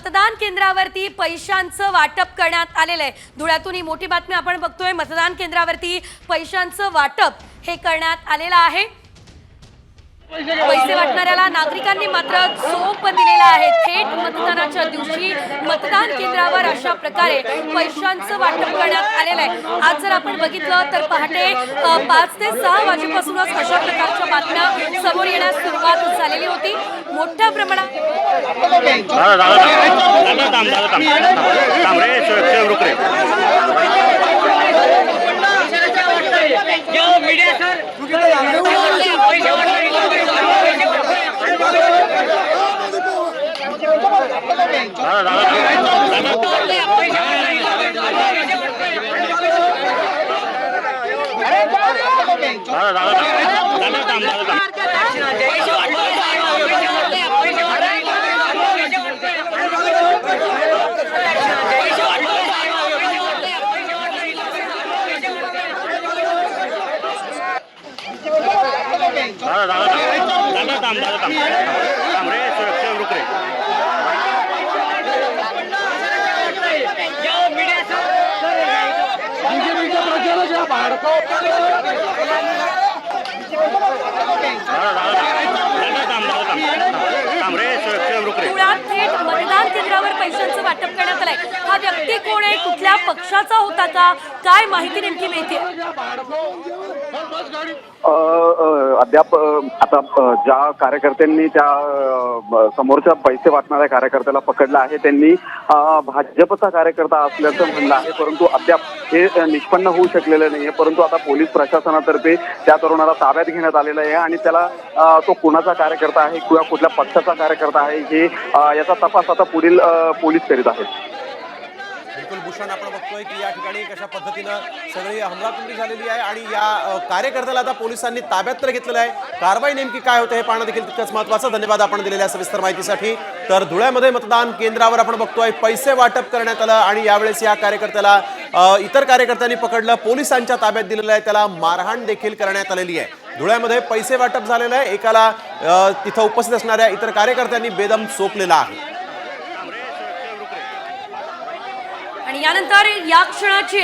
मतदान केंद्रावरती पैशांचं वाटप करण्यात आलेलं आहे। धुळ्यातून ही मोठी बातमी आपण बघतोय। मतदान केंद्रावरती पैशांचं वाटप हे करण्यात आलेलं आहे। पैसे वाटणाऱ्याला नागरिकांनी मात्र चोप दिलेला आहे। थेट मतदानाच्या दिवशी मतदान केंद्रावर अशा प्रकारे पैशांचं वाटप करण्यात आलेलं आहे। आज जर आपण बघितलं तर पहाटे 5 ते 6 वाजेपासूनच अशा प्रकारच्या बातम्या समोर येण्यास सुरुवात झालेली होती। मोठ्या प्रमाणात थेट मतदान केंद्रावर पैशांचं वाटप करण्यात आलंय। हा व्यक्ती कोण आहे, कुठल्या पक्षाचा होता का, काय माहिती नेमकी मिळते? अद्याप आता ज्या कार्यकर्त्यांनी त्या समोरच्या पैसे वाटणाऱ्या कार्यकर्त्याला पकडलं आहे त्यांनी भाजपचा कार्यकर्ता असल्याचं म्हणलं आहे, परंतु अद्याप हे निष्पन्न होऊ शकलेलं नाहीये। परंतु आता पोलीस प्रशासनातर्फे त्या तरुणाला ताब्यात घेण्यात आलेलं आहे आणि त्याला तो कुणाचा कार्यकर्ता आहे किंवा कुठल्या पक्षाचा कार्यकर्ता आहे हे याचा तपास आता पुढील पोलीस करीत आहेत। बिलकुल भूषण, आपण बघतोय की या ठिकाणी कशा पद्धतीनं सगळी हमलाकुंडी झालेली आहे आणि या कार्यकर्त्याला आता पोलिसांनी ताब्यात तर घेतलेलं आहे। कारवाई नेमकी काय होते हे पाहणं देखील तितकंच महत्त्वाचं। धन्यवाद आपण दिलेल्या सविस्तर माहितीसाठी। तर धुळ्यामध्ये मतदान केंद्रावर आपण बघतोय पैसे वाटप करण्यात आलं आणि यावेळेस या कार्यकर्त्याला इतर कार्यकर्त्यांनी पकडलं, पोलिसांच्या ताब्यात दिलेलं आहे, त्याला मारहाण देखील करण्यात आलेली आहे। धुळ्यामध्ये पैसे वाटप झालेलं आहे, एकाला तिथं उपस्थित असणाऱ्या इतर कार्यकर्त्यांनी बेदम चोपलेला आहे। आणि यानंतर या क्षणाची